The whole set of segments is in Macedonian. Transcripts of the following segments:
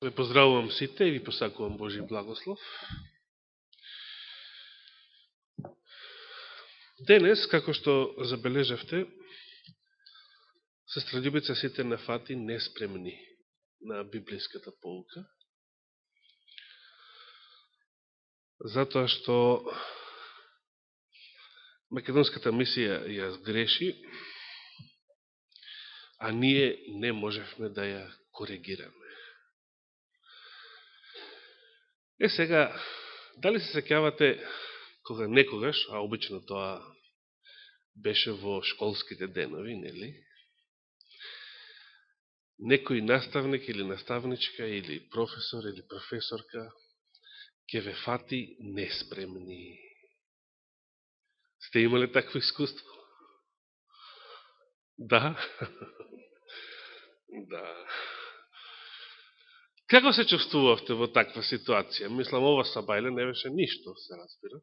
Ве поздравувам сите и ви посакувам Божи благослов. Денес, како што забележавте, сестра Љубица сите на фати неспремни на библиската поука, затоа што македонската мисија ја сгреши, а ние не можевме да ја коригираме. Сега, дали се сеќавате кога некогаш, а обично тоа беше во школските денови, нели? Некој наставник или наставничка, или професор, или професорка ќе ве фати неспремни. Сте имале такво искуство? Да? Да. Како се чувствувавте во таква ситуација? Мислам, ова сабајле не беше ништо, се разбира.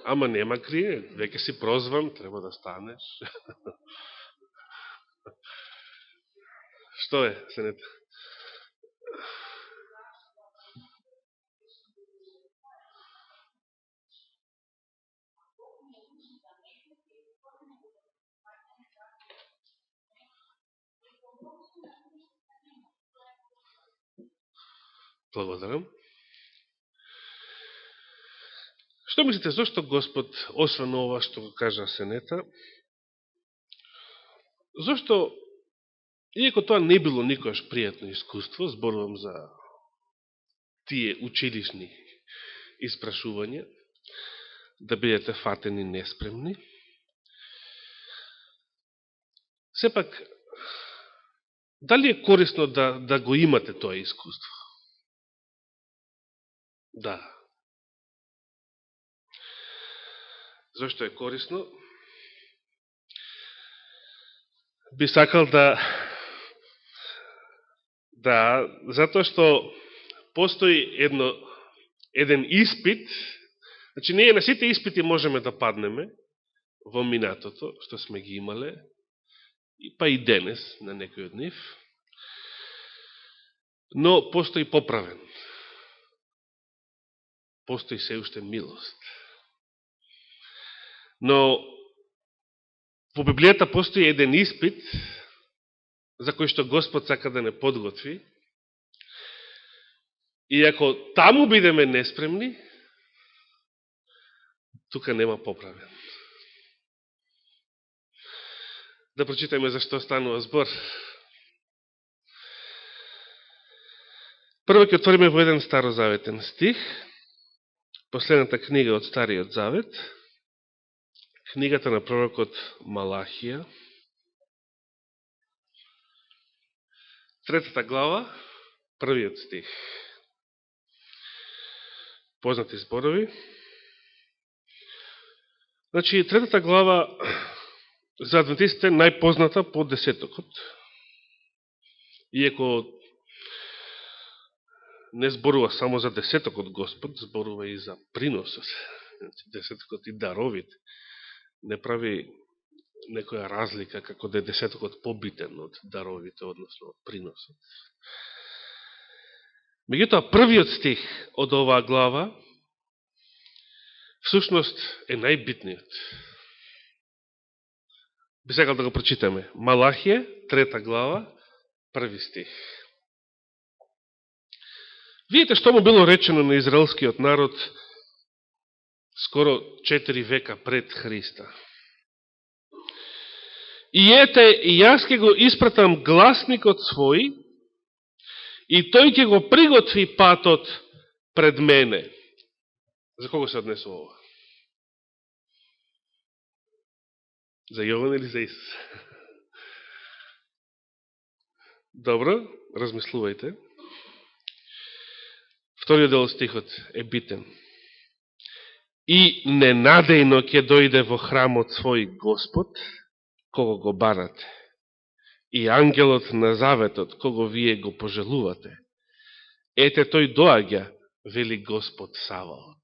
Ама нема крие, веќе си прозван, треба да станеш. Што е, Сенета? Благодарам. Што мислите, зашто Господ, освен ова што го кажа Сенета, зашто, иако тоа не било никош пријатно искуство, зборувам за тие училишни испрашувања, да бидете фатени неспремни, сепак, дали е корисно да го имате тоа искуство? Да. Зошто е корисно? Би сакал затоа што постои еден испит, значи ние на сите испити можеме да паднеме во минатото, што сме ги имале, па и денес на некој од нив, но постои поправен. Постои се уште милост. Но во Библијата постои еден испит за кој што Господ сака да не подготви, и ако таму бидеме неспремни, тука нема поправен. Да прочитаме за што станува збор. Прво ќе отвориме во еден старозаветен стих, последната книга од Стариот Завет, книгата на пророкот Малахија, 3 глава, 1 стих. Познати зборови. Значи, 3 глава за адвентистите најпозната по десетокот. Иако не зборува само за десетокот Господ, зборува и за приносот. Значи, десетокот и даровите. Не прави некоја разлика како да е десетокот побитен од даровите, односно од приносот. Меѓутоа, првиот стих од оваа глава всушност е најбитниот. Би сакал да го прочитаме. Малахија, 3 глава, 1 стих. Видите што му било речено на израелскиот народ скоро 4 века пред Христа. И ете, и јас ќе го испратам гласникот свој, и тој ќе го приготви патот пред мене. За кого се однесува ова? За Јован или за Исус? Добро, размислувајте. Вториот дел стихот е битен. И ненадејно ќе дојде во храмот свој Господ, кого го барате, и ангелот на заветот, кого вие го пожелувате. Ете, тој доаѓа, вели Господ Саваот.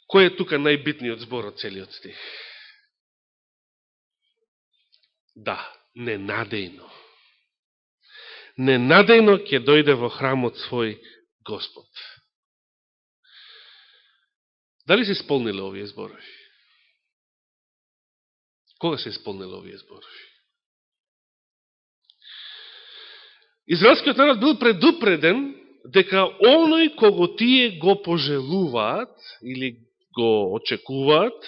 Кој е тука најбитниот збор од целиот стих? Да, ненадејно. Ненадејно ќе дојде во храмот свој Господ. Дали се исполниле овие зборови? Кога се исполниле овие зборови? Израелскиот народ бил предупреден дека оној кого тие го пожелуваат или го очекуваат,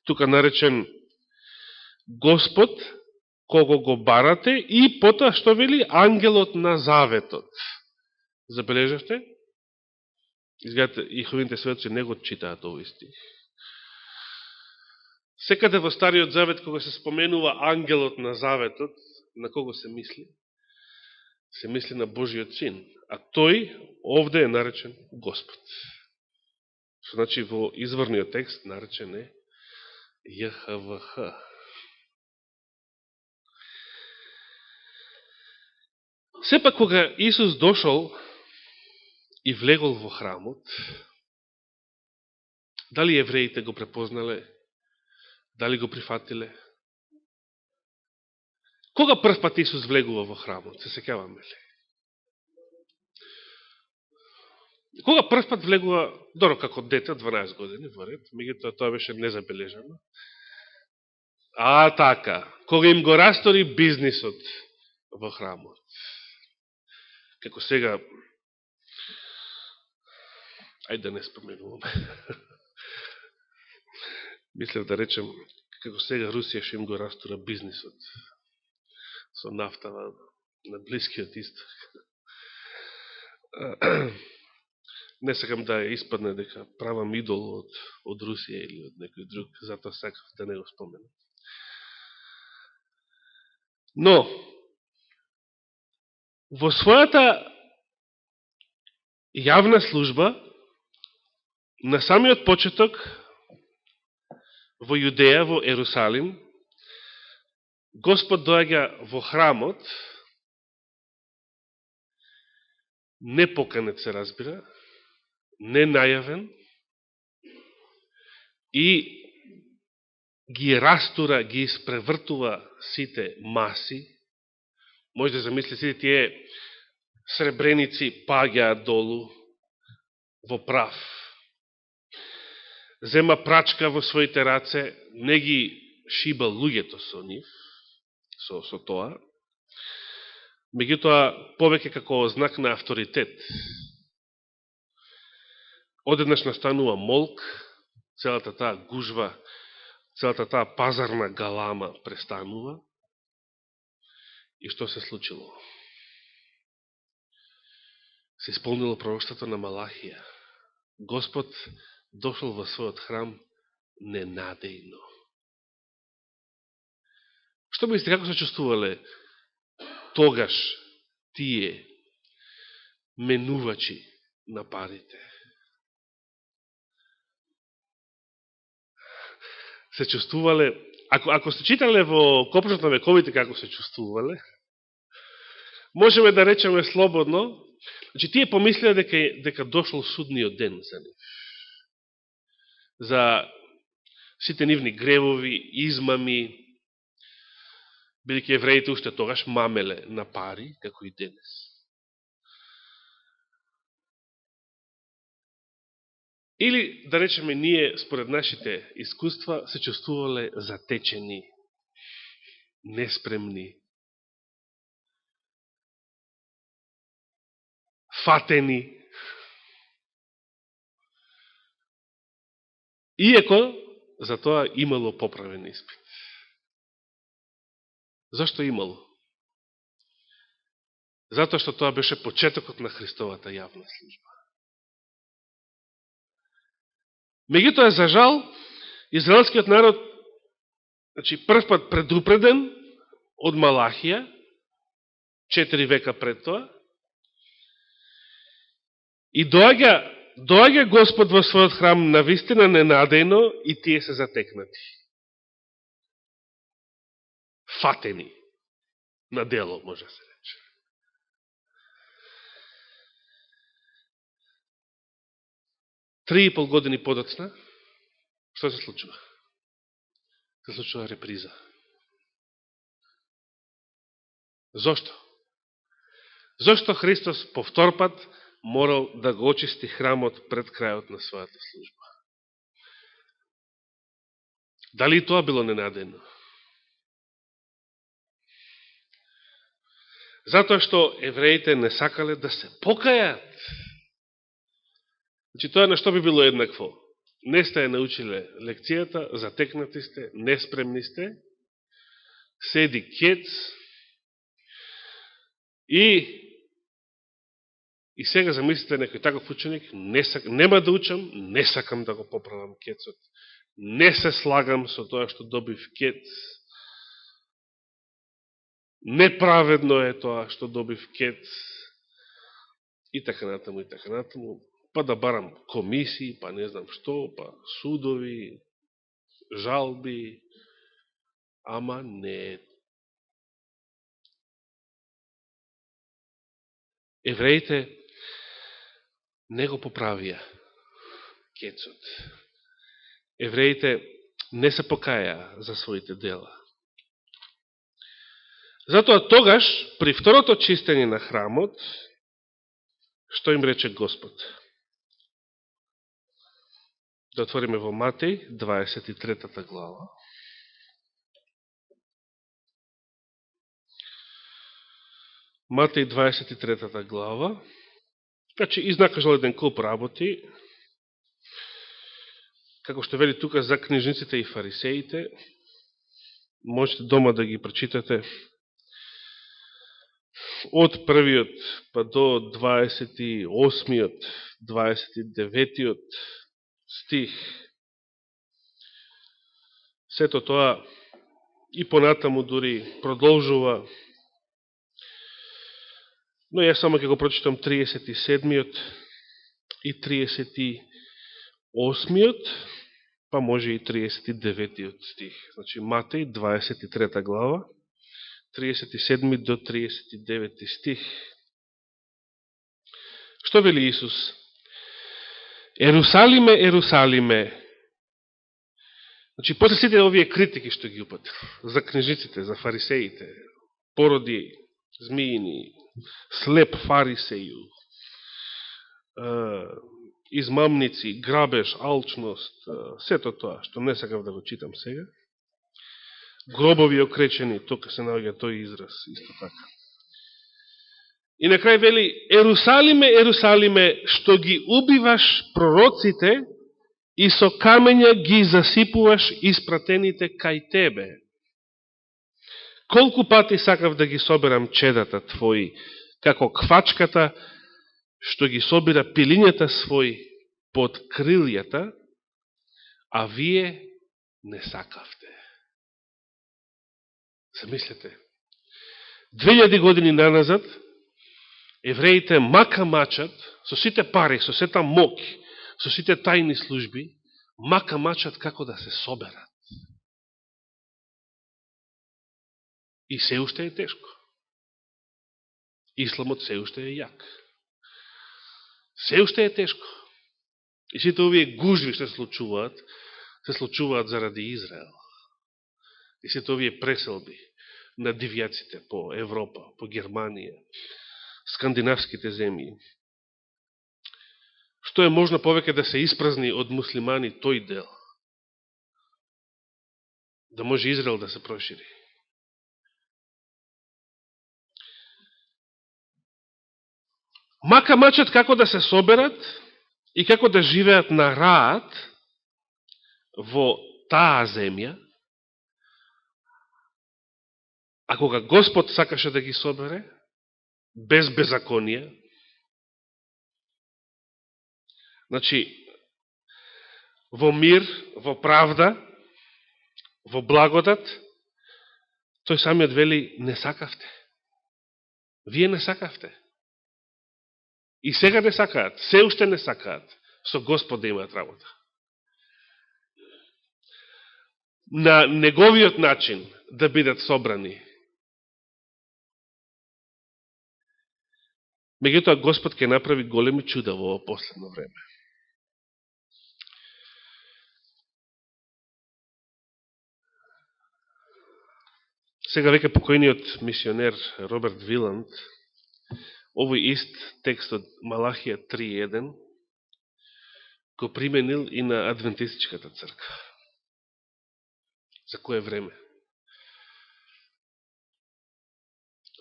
тука наречен Господ, кого го барате, и потоа што вели ангелот на заветот. Забележавте? Изгледате, Иеховините сведоци не го читаат овој стих. Секаде во Стариот Завет, кога се споменува ангелот на заветот, на кого се мисли? Се мисли на Божиот син, а тој овде е наречен Господ. Што значи во изворниот текст наречен е ЈХВХ. Сепак кога Исус дошол и влегол во храмот, дали евреите го препознале? Дали го прифатиле? Кога прв пат Исус влегува во храмот? Се сеќаваме ли? Кога прв пат влегува, добро, како дете, 12 години, во ред, меѓутоа тоа беше незабележано. Така, кога им го растори бизнисот во храмот. Како сега, ајде да не споменуваме. Мислев да речем, како сега Русија што им го растора бизнисот со нафтава на Блискиот Исток. Не сакам да испадне дека правам идол од Русија или од некој друг, затоа сакав да не го споменам. Но, во својата јавна служба, на самиот почеток, во Јудеја, во Ерусалим, Господ доаѓа во храмот, не поканет се разбира, не најавен, и ги растура, ги испревртува сите маси. Може да замисли сите тие сребреници паѓаат долу во прав. Зема прачка во своите раце, не ги шиба луѓето со нив, со тоа, меѓутоа повеќе како знак на авторитет. Одеднаш настанува молк, целата таа гужва, целата таа пазарна галама престанува. И што се случило? Се исполнило пророштвото на Малахија. Господ дошол во својот храм ненадејно. Што мислите, како се чувствувале тогаш тие менувачи на парите? Се чувствувале, ако сте читале во Копршот на вековите како се чувствувале, можеме да речеме слободно, значи тие помислеа дека дошол судниот ден за нив. За сите нивни гревови, измами, бидејќи евреите уште тогаш мамеле на пари, како и денес. Или, да речеме, ние, според нашите искуства, се чувствувале затечени, неспремни, фатени. Иеко, за тоа имало поправен испит. Зашто имало? Затоа што тоа беше почетокот на Христовата јавна служба. Меѓутоа, за жал, израелскиот народ, значи, прв пат предупреден од Малахија, 4 века пред тоа, и доаѓа Господ во својот храм навистина ненадејно и тие се затекнати. Фатени на дело, може да се рече. Три и пол години подоцна, што се случува? Се случува реприза. Зошто? Зошто Христос повторпат морал да го очисти храмот пред крајот на својата служба? Дали и тоа било ненадејно? Затоа што евреите не сакале да се покајат. Значи, тоа на што би било еднакво? Не сте научиле лекцијата, затекнати сте, неспремни сте, седи кец и сега замислите некој таков ученик, нема да учам, не сакам да го поправам кецот, не се слагам со тоа што добив кец, неправедно е тоа што добив кец, и така натаму, па да барам комисии, па не знам што, па судови, жалби, ама не. Евреите не го поправија кецот. Евреите не се покаја за своите дела. Затоа тогаш, при второто чистење на храмот, што им рече Господ? Да отвориме во Матеј, 23 глава. Матеј, 23 глава. Значи, изнакажал еден куп работи, како што вели тука за книжниците и фарисеите, можете дома да ги прочитате од првиот па до 28-иот, 29-иот стих. Сето тоа и понатаму дури продолжува, но јас само ќе го прочитам 37-иот и 38-иот, па може и 39-иот стих. Значи Матеј, 23 глава, 37 до 39 стих. Што вели Исус? Ерусалиме, Ерусалиме. Значи, после сите овие критики што ги упатил, за книжниците, за фарисеите, породи, змиини, слеп фарисеју, измамници, грабеж, алчност, сето тоа, што не сакав да го читам сега. Гробови окречени, тука се наоѓа тој израз, исто така. И на крај вели, Ерусалиме, Ерусалиме, што ги убиваш пророците и со камења ги засипуваш испратените кај тебе. Колку пати сакав да ги соберам чедата твои, како квачката, што ги собира пилињата своји под крилјата, а вие не сакавте. Замислете, 2000 години наназад, евреите мака мачат, со сите пари, со сета мок, со сите тајни служби, мака мачат како да се соберат. И се уште е тешко. Исламот се уште е јак. Се уште е тешко. И сите овие гужви што се случуваат заради Израел. И сите овие преселби на дивјаците по Европа, по Германија, скандинавските земји. Што е можно повеќе да се испразни од муслимани тој дел? Да може Израел да се прошири. Мака мачат како да се соберат и како да живеат на раат во таа земја, а кога Господ сакаше да ги собере, без беззаконија, значи, во мир, во правда, во благодат, тој самиот вели, не сакавте. Вие не сакавте. И сега не сакаат, се уште не сакаат, со Господ да имаат работа. На неговиот начин да бидат собрани. Меѓутоа, Господ ќе направи големи чуда во ово последно време. Сега веќе покојниот мисионер Роберт Виланд, овој ист текст од Малахија 3.1 го применил и на Адвентистичката црква. За кое време?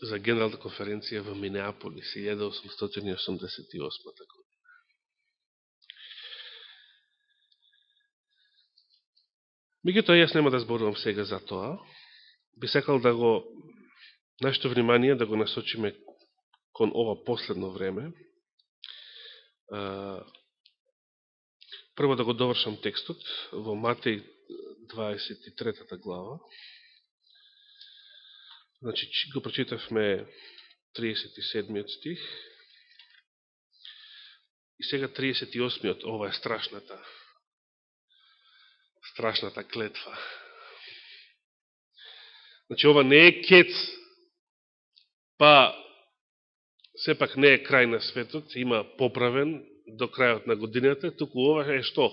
За Генералната конференција во Минеаполис 1888 година. Меѓутоа, јас нема да зборувам сега за тоа. Би сакал да го нашето внимание да го насочиме кон ова последно време. Прво да го довршам текстот во Матеј 23 глава. Значи, го прочитавме 37 стих. И сега 38, ова е страшната клетва. Значи, ова не е кец, па сепак не е крај на светот, има поправен до крајот на годината, туку ова е што?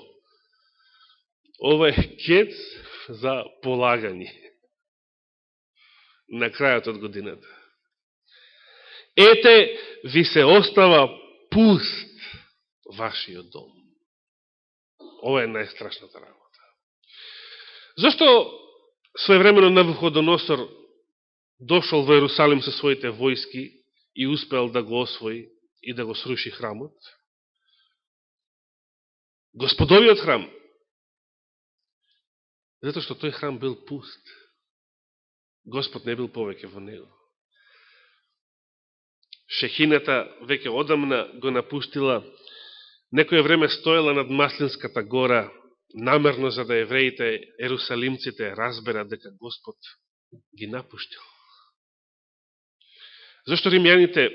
Ова е кец за полагање на крајот од годината. Ете, ви се остава пуст вашиот дом. Ова е најстрашната работа. Зошто своевремено Навуходоносор дошол во Ерусалим со своите војски и успел да го освои и да го сруши храмот? Господовиот храм. Затоа што тој храм бил пуст. Господ не бил повеќе во него. Шехината веќе одамна го напуштила. Некоје време стоела над Маслинската гора, намерно за да евреите, ерусалимците, разберат дека Господ ги напуштил. Зошто римјаните,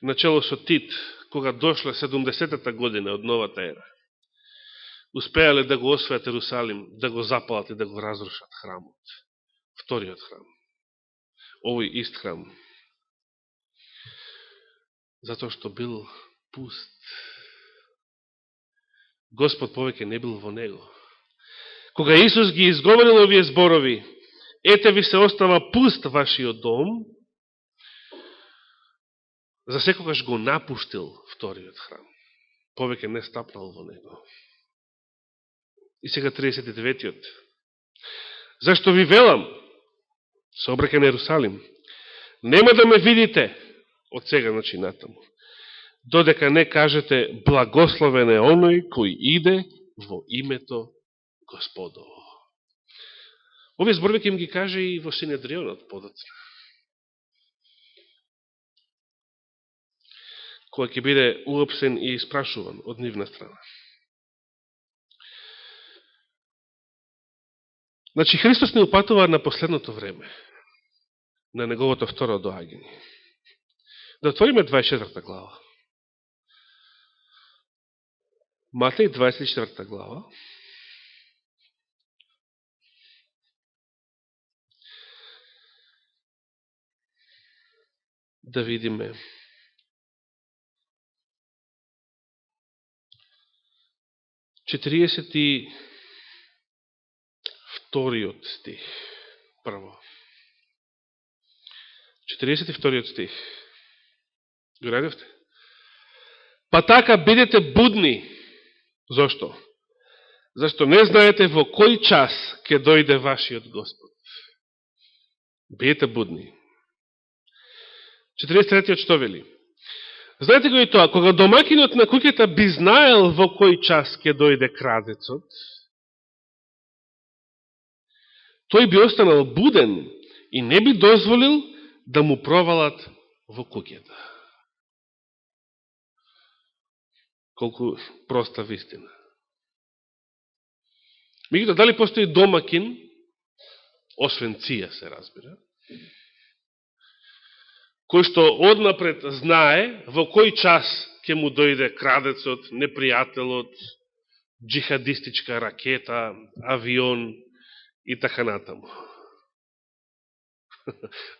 начело со Тит, кога дошла 70-та година од новата ера, успеале да го освојат Ерусалим, да го запалат и да го разрушат храмот. Вториот храм. Овој ист храм. Затоа што бил пуст. Господ повеќе не бил во него. Кога Исус ги изговорил овие зборови, ете ви се остава пуст вашиот дом, за секогаш го напуштил вториот храм. Повеќе не стапнал во него. И сега 39-тиот. Зашто ви велам, се обраќа на Ерусалим, нема да ме видите од сега начинатаму, додека не кажете благословен е оној кој иде во името Господово. Овие зборови ќе им ги каже и во Синедрионот подоцна, кој ќе биде уопсен и испрашуван од нивна страна. Значи, Христос не упатува на последното време, на неговото второ доаѓање. Да отвориме 24 глава. Матеј 24 глава. Да видиме. Вториот стих. Прво. 42 стих. Го најдовте? Па така бидете будни. Зошто? Зашто не знаете во кој час ќе дојде вашиот Господ. Бидете будни. 43-тиот што вели? Знаете го и тоа, кога домакинот на куќата би знаел во кој час ќе дојде крадецот, тој би останал буден и не би дозволил да му провалат во куќата. Колку проста вистина. Меѓутоа, дали постои домакин, освен ција се разбира, кој што однапред знае во кој час ќе му дојде крадецот, непријателот, джихадистичка ракета, авион и така натаму.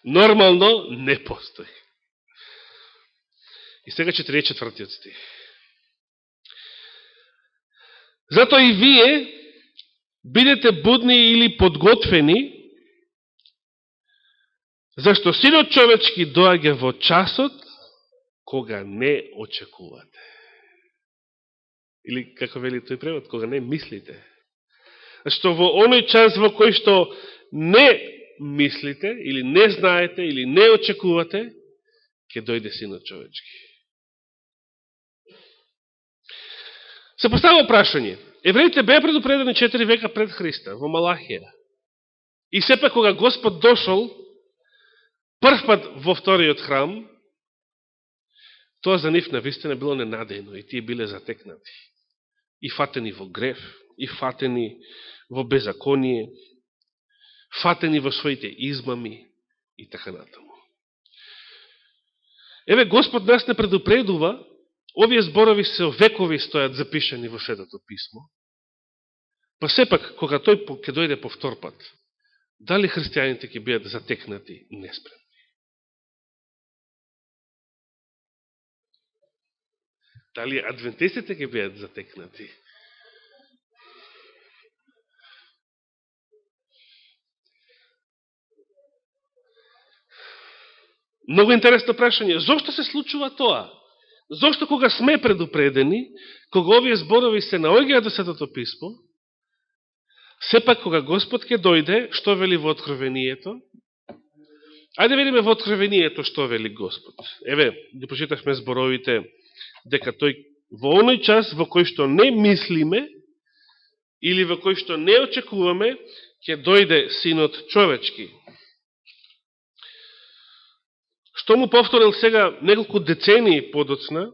Нормално не постои. И сега 44-тиот стих. Затоа и вие бидете будни или подготвени, Зашто Синот човечки доаѓа во часот кога не очекувате. Или, како вели тој превод, кога не мислите. Зашто во оној час во кој што не мислите, или не знаете, или не очекувате, ќе дојде Синот човечки. Се поставува прашање. Евреите беа предупредени 4 века пред Христа, во Малахија. И сепак кога Господ дошол, прв пат во вториот храм, тоа за нив навистина било ненадејно и тие биле затекнати. И фатени во грев, и фатени во беззаконие, фатени во своите измами и така натаму. Еве, Господ нас не предупредува, овие зборови се векови стојат запишани во Светото писмо, па сепак, кога тој ќе дојде по втор пат, дали христијаните ќе бидат затекнати и неспремни? Дали адвентистите ќе бидат затекнати? Много интересно прашање. Зошто се случува тоа? Зошто кога сме предупредени, кога овие зборови се наоѓаат до Светото писмо, сепак кога Господ ќе дојде, што вели во Откровението? Ајде видиме во Откровението што вели Господ. Еве, ги прочитавме зборовите дека тој во оној час во кој што не мислиме или во кој што не очекуваме, ќе дојде Синот човечки. Што му повторил сега неколку децении подоцна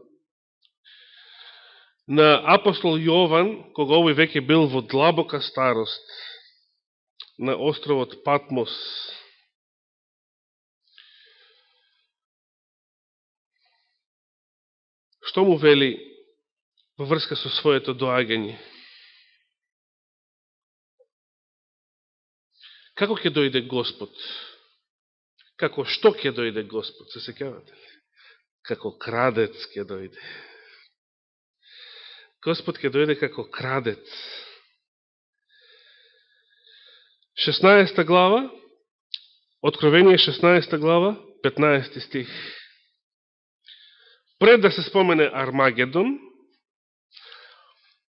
на апостол Јован, кога овој веќе бил во длабока старост на островот Патмос. Што му вели во врска со своето доаѓање? Како ќе дојде Господ? Како што ќе дојде Господ? Се сеќавате ли? Како крадец ќе дојде. Господ ќе дојде како крадец. 16 глава, Откровение 16 глава, 15 стих. Пред да се спомене Армагедон,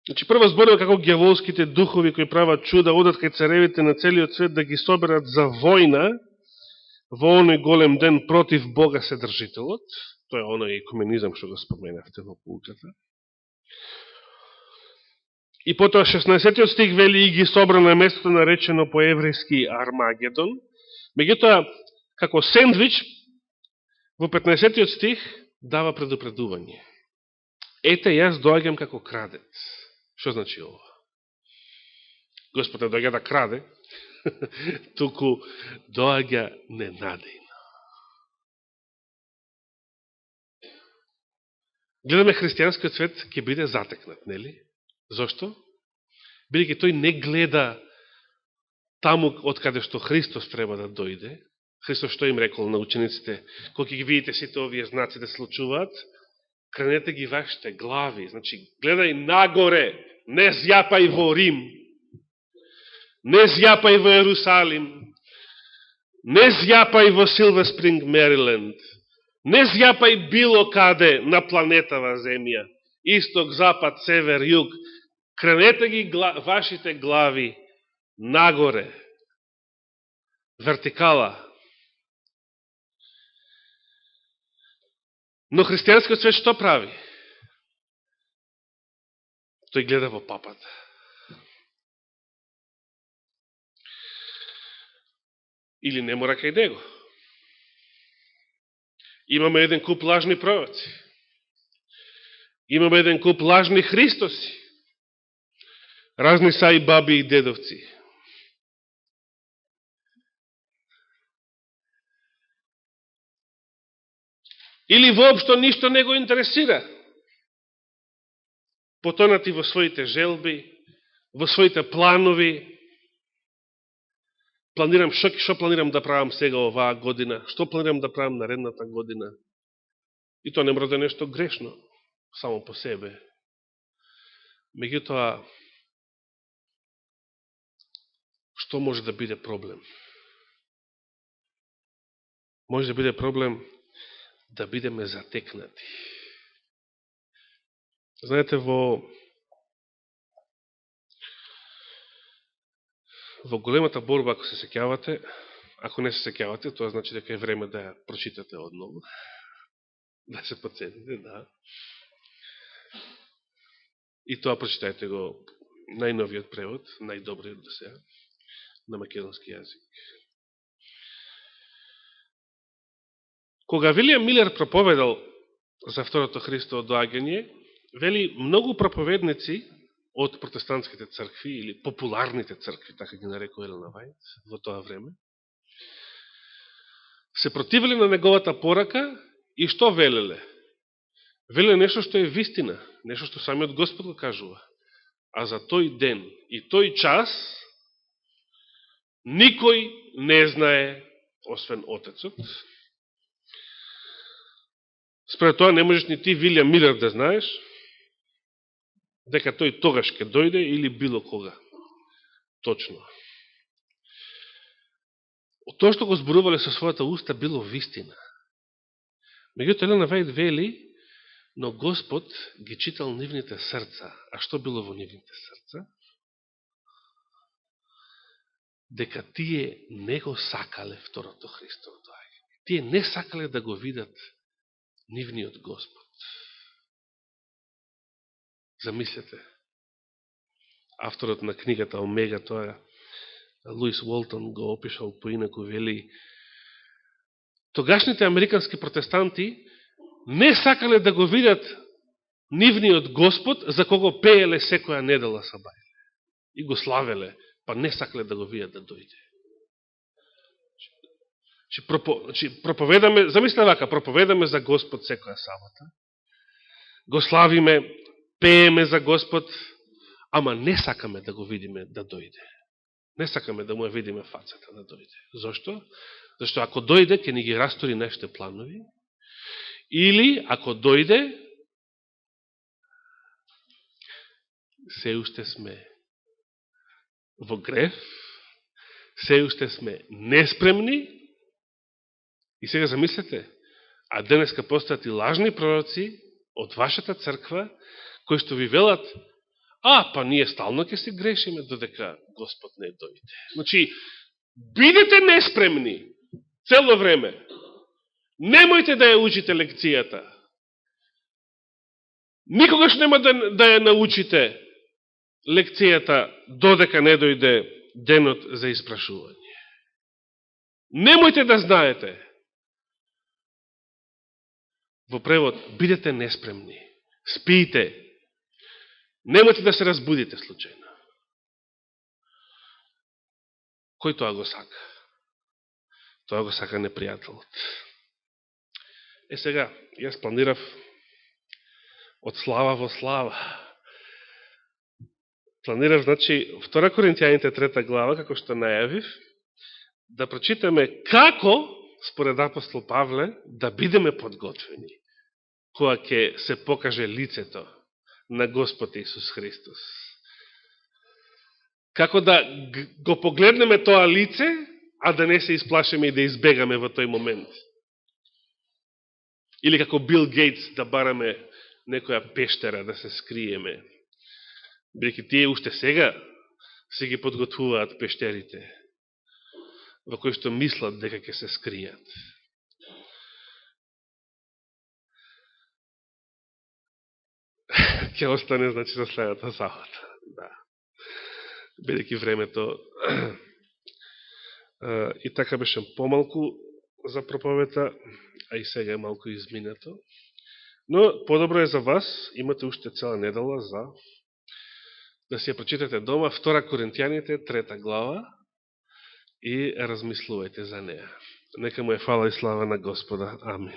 значи прво зборува како гјаволските духови кои прават чуда одат кај царевите на целиот свет да ги соберат за војна во оној голем ден против Бога Седржителот. Тоа е оној екуменизам што го споменавте во пулката. И потоа 16 стих вели и ги собра на местото наречено по еврејски Армагедон. Меѓутоа, како сендвич, во 15 стих дава предупредување. Ете, јас доаѓам како крадец. Што значи ова? Господ не доаѓа да краде, туку доаѓа ненадејно. Гледаме христијанскиот свет ќе биде затекнат, нели? Зошто? Бидејќи тој не гледа таму од каде што Христос треба да дојде. Христос што им рекол на учениците, кога ги видите сите овие знаци да случуваат, кренете ги вашите глави. Значи, гледај нагоре, не зјапај во Рим, не зјапај во Ерусалим, не зјапај во Силвер Спринг, Мериленд, не зјапај било каде на планетава Земја, исток, запад, север, југ. Кренете ги вашите глави нагоре, вертикала. Но христијанскиот свет што прави? Тој гледа во папата. Или не мора кај него. Имаме еден куп лажни пророци. Имаме еден куп лажни Христоси. Разни са и баби и дедовци. Или воопшто ништо не го интересира. Потонати во своите желби, во своите планови. Планирам, што планирам да правам сега оваа година, што планирам да правам наредната година. И тоа не мора да е нешто грешно, само по себе. Меѓутоа, што може да биде проблем? може да биде проблем да бидеме затекнати. Знаете, во големата борба, ако се сеќавате, ако не се сеќавате, тоа значи дека е време да ја прочитате одново, да се подсетите, да. И тоа прочитајте го најновиот превод, најдобриот до сега, на македонски јазик. Кога Вилијам Милер проповедал за второто Христово доаѓање, вели, многу проповедници од протестантските цркви, или популарните цркви, така ги нарекува Елена Вајд, во тоа време, се противиле на неговата порака и што велеле? Велеле нешто што е вистина, нешто што самиот Господ го кажува. А за тој ден и тој час никој не знае, освен Отецот. Според тоа не можеш ни ти, Вилијам Милер, да знаеш дека тој тогаш ќе дојде или било кога. Точно. Тоа што го зборувале со својата уста било вистина. Меѓуто Елена Вајд вели, но Господ ги читал нивните срца. А што било во нивните срца? Дека тие не го сакале второто Христово доаѓање. Тие не сакале да го видат нивниот Господ. Замислете. Авторот на книгата Омега, тоа Луис Уолтон го опишал поинаку, вели, тогашните американски протестанти не сакале да го видат нивниот Господ, за кого пееле секоја недела сабајле. И го славеле, па не сакале да го видат да дојде. Проповедаме, замислете вака, проповедаме за Господ секоја сабота, го славиме, пееме за Господ, ама не сакаме да го видиме да дојде. Не сакаме да му ја видиме фацата да дојде. Зошто? Зашто ако дојде, ќе ни ги растори нашите планови, или ако дојде, се уште сме во греф, се уште сме неспремни, и сега замислете, а денеска постојат и лажни пророци од вашата црква, кои што ви велат, па ние стално ќе се грешиме додека Господ не дојде. Значи, бидете неспремни цело време. Немојте да ја учите лекцијата. Никогаш нема да ја научите лекцијата додека не дојде денот за испрашување. Немојте да знаете. Во превод, бидете неспремни. Спиите. Немојте да се разбудите случајно. Кој тоа го сака? Тоа го сака непријателот. Сега, јас планирав од слава во слава. Планирав, значи, 2 Коринтијаните 3 глава, како што најавив, да прочитаме како, според апостол Павле, да бидеме подготвени, кога ќе се покаже лицето на Господ Исус Христос. Како да го погледнеме тоа лице, а да не се исплашеме и да избегаме во тој момент. Или како Бил Гейтс да бараме некоја пештера да се скриеме. Бидејќи тие уште сега се ги подготвуваат пештерите, во кои што мислат дека ќе се скријат. Ќе остане, значи, за следната сабота. Да. Бидејќи времето и така беше помалку за проповета, а и сега е малку изминато. Но подобро е за вас, имате уште цела недела за да си ја прочитате дома 2 Коринтијаните 3 глава и размислувајте за неа. Нека му е фала и слава на Господа. Амин.